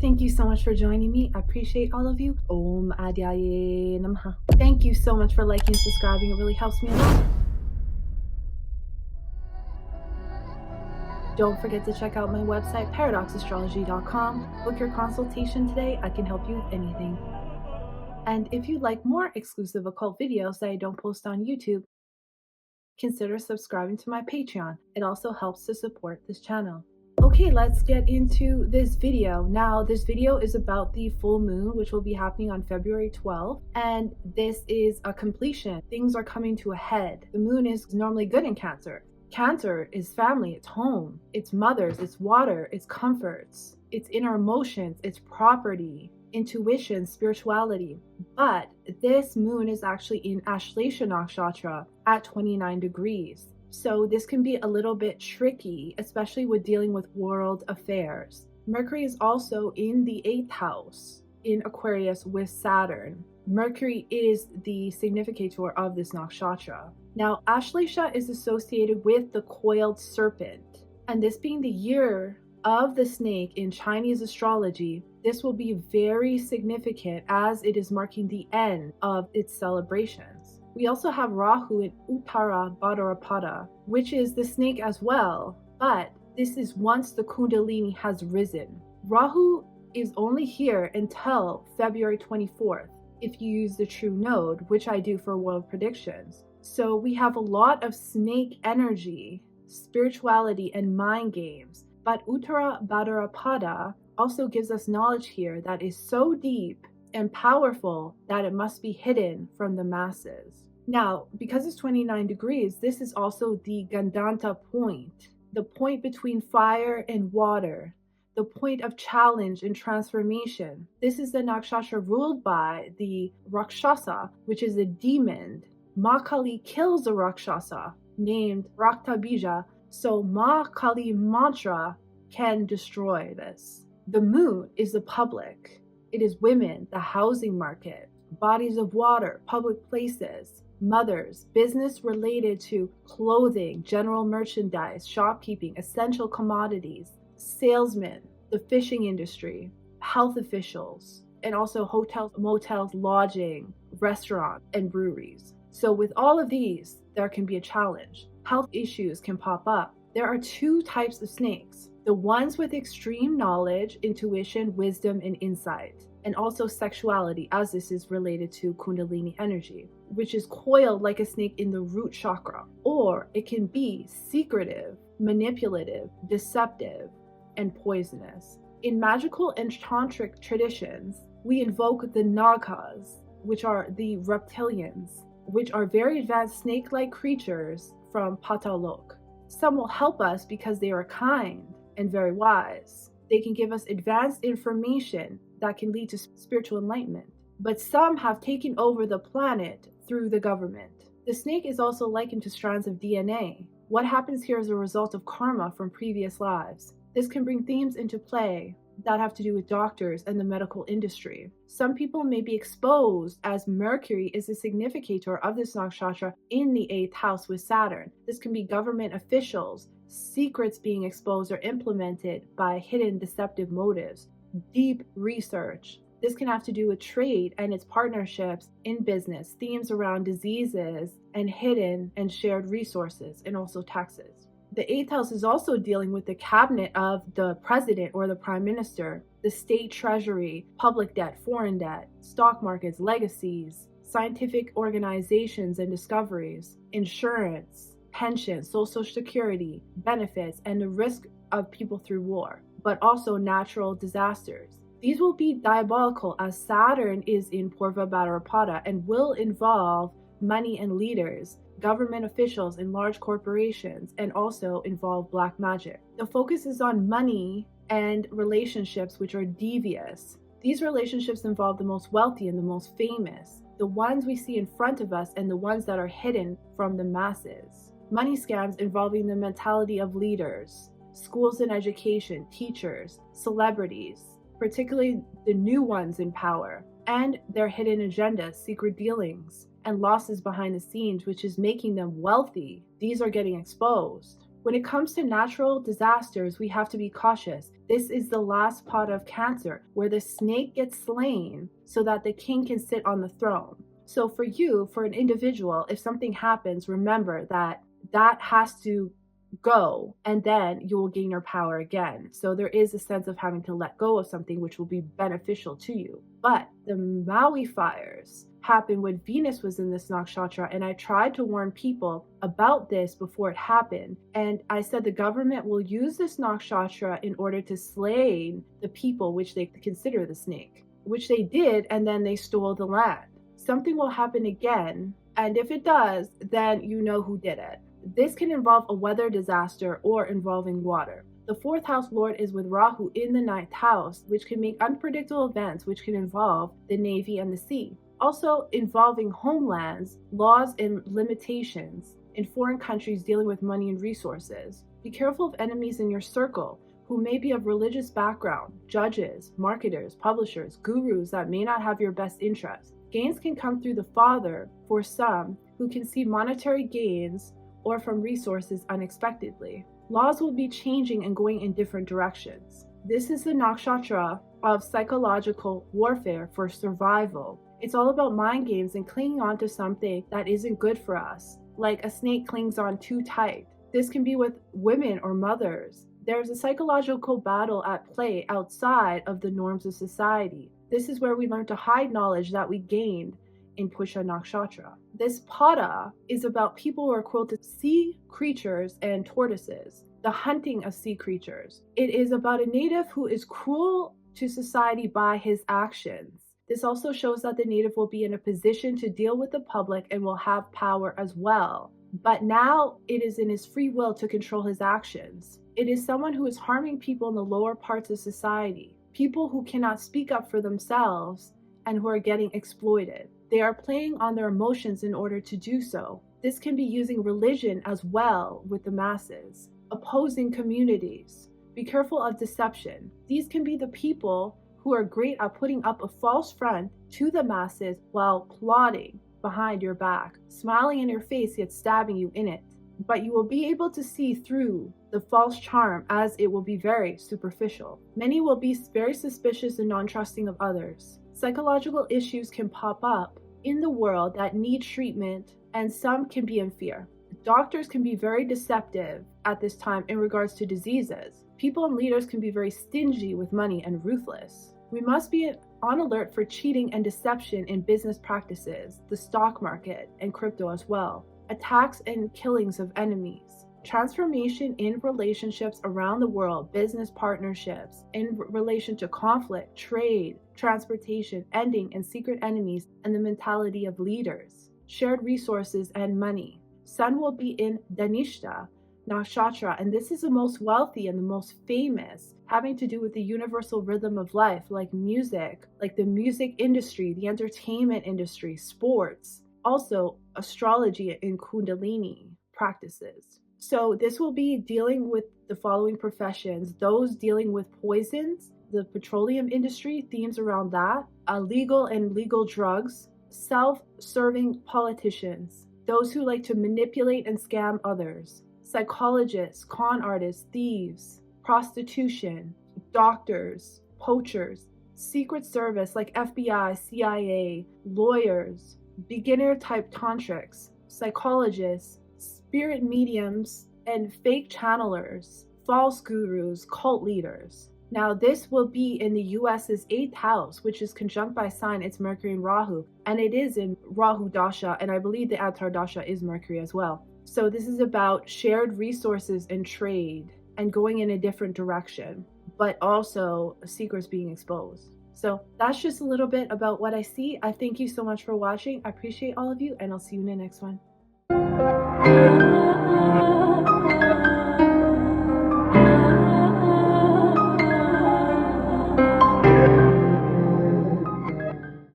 Thank you so much for joining me. I appreciate all of you. Om Adyaye Namaha. Thank you so much for liking and subscribing. It really helps me a lot. Don't forget to check out my website, paradoxastrology.com. Book your consultation today. I can help you with anything. And if you'd like more exclusive occult videos that I don't post on YouTube, consider subscribing to my Patreon. It also helps to support this channel. Okay, let's get into this video. Now, this video is about the full moon, which will be happening on February 12th. And this is a completion. Things are coming to a head. The moon is normally good in Cancer. Cancer is family, it's home, it's mothers, it's water, it's comforts, it's inner emotions, it's property, intuition, spirituality. But this moon is actually in Ashlesha Nakshatra at 29 degrees. So this can be a little bit tricky, especially with dealing with world affairs. Mercury is also in the 8th house in Aquarius with Saturn. Mercury is the significator of this nakshatra. Now, Ashlesha is associated with the coiled serpent, and this being the year of the snake in Chinese astrology, this will be very significant as it is marking the end of its celebrations. We also have Rahu in Uttara Bhadrapada, which is the snake as well, but this is once the Kundalini has risen. Rahu is only here until February 24th, if you use the true node, which I do for world predictions. So we have a lot of snake energy, spirituality, and mind games. But Uttara Bhadrapada also gives us knowledge here that is so deep and powerful that it must be hidden from the masses. Now, because it's 29 degrees, this is also the Gandanta point, the point between fire and water, the point of challenge and transformation. This is the nakshatra ruled by the Rakshasa, which is a demon. Ma Kali kills a Rakshasa named Raktabija, so Ma Kali mantra can destroy this. The moon is the public. It is women, the housing market, bodies of water, public places, mothers, business related to clothing, general merchandise, shopkeeping, essential commodities, salesmen, the fishing industry, health officials, and also hotels, motels, lodging, restaurants, and breweries. So with all of these, there can be a challenge. Health issues can pop up. There are two types of snakes. The ones with extreme knowledge, intuition, wisdom, and insight, and also sexuality, as this is related to Kundalini energy, which is coiled like a snake in the root chakra. Or it can be secretive, manipulative, deceptive, and poisonous. In magical and tantric traditions, we invoke the Nagas, which are the reptilians, which are very advanced snake-like creatures from Patalok. Some will help us because they are kind and very wise. They can give us advanced information that can lead to spiritual enlightenment. But some have taken over the planet through the government. The snake is also likened to strands of DNA. What happens here is a result of karma from previous lives. This can bring themes into play that have to do with doctors and the medical industry. Some people may be exposed as Mercury is a significator of this nakshatra in the 8th house with Saturn. This can be government officials, secrets being exposed or implemented by hidden deceptive motives, deep research. This can have to do with trade and its partnerships in business, themes around diseases and hidden and shared resources, and also taxes. The 8th house is also dealing with the cabinet of the president or the prime minister, the state treasury, public debt, foreign debt, stock markets, legacies, scientific organizations and discoveries, insurance, pensions, social security, benefits, and the risk of people through war, but also natural disasters. These will be diabolical as Saturn is in Purva Bhadrapada and will involve money and leaders, government officials and large corporations, and also involve black magic. The focus is on money and relationships which are devious. These relationships involve the most wealthy and the most famous, the ones we see in front of us and the ones that are hidden from the masses. Money scams involving the mentality of leaders, schools and education, teachers, celebrities, particularly the new ones in power, and their hidden agendas, secret dealings, and losses behind the scenes, which is making them wealthy. These are getting exposed. When it comes to natural disasters, we have to be cautious. This is the last pot of Cancer, where the snake gets slain so that the king can sit on the throne. So for you, for an individual, if something happens, remember that that has to go, and then you will gain your power again. So there is a sense of having to let go of something which will be beneficial to you. But the Maui fires happened when Venus was in this nakshatra, and I tried to warn people about this before it happened. And I said the government will use this nakshatra in order to slay the people which they consider the snake, which they did, and then they stole the land. Something will happen again, and if it does, then you know who did it. This can involve a weather disaster or involving water. The fourth house lord is with Rahu in the ninth house, which can make unpredictable events which can involve the Navy and the sea. Also involving homelands, laws and limitations in foreign countries dealing with money and resources. Be careful of enemies in your circle who may be of religious background, judges, marketers, publishers, gurus that may not have your best interest. Gains can come through the father for some who can see monetary gains or from resources unexpectedly. Laws will be changing and going in different directions. This is the nakshatra of psychological warfare for survival. It's all about mind games and clinging on to something that isn't good for us, like a snake clings on too tight. This can be with women or mothers. There's a psychological battle at play outside of the norms of society. This is where we learn to hide knowledge that we gained in Pusha Nakshatra. This pada is about people who are cruel to sea creatures and tortoises, the hunting of sea creatures. It is about a native who is cruel to society by his actions. This also shows that the native will be in a position to deal with the public and will have power as well. But now it is in his free will to control his actions. It is someone who is harming people in the lower parts of society, people who cannot speak up for themselves and who are getting exploited. They are playing on their emotions in order to do so. This can be using religion as well with the masses, opposing communities. Be careful of deception. These can be the people who are great at putting up a false front to the masses while plotting behind your back, smiling in your face yet stabbing you in it. But you will be able to see through the false charm, as it will be very superficial. Many will be very suspicious and non-trusting of others. Psychological issues can pop up in the world that need treatment, and some can be in fear. Doctors can be very deceptive at this time in regards to diseases. People and leaders can be very stingy with money and ruthless. We must be on alert for cheating and deception in business practices, the stock market, and crypto as well. Attacks and killings of enemies. Transformation in relationships around the world, business partnerships, in relation to conflict, trade, transportation, ending and secret enemies, and the mentality of leaders. Shared resources and money. Sun will be in Dhanishta Nakshatra, and this is the most wealthy and the most famous, having to do with the universal rhythm of life, like music, like the music industry, the entertainment industry, sports, also astrology and Kundalini practices. So this will be dealing with the following professions: those dealing with poisons, the petroleum industry, themes around that, illegal and legal drugs, self-serving politicians, those who like to manipulate and scam others, psychologists, con artists, thieves, prostitution, doctors, poachers, secret service like FBI, CIA, lawyers, beginner type tantrics, psychologists, spirit mediums, and fake channelers, false gurus, cult leaders. Now this will be in the US's 8th house, which is conjunct by sign, it's Mercury and Rahu, and it is in Rahu Dasha, and I believe the Antar Dasha is Mercury as well. So this is about shared resources and trade and going in a different direction, but also secrets being exposed. So that's just a little bit about what I see. I thank you so much for watching. I appreciate all of you, and I'll see you in the next one.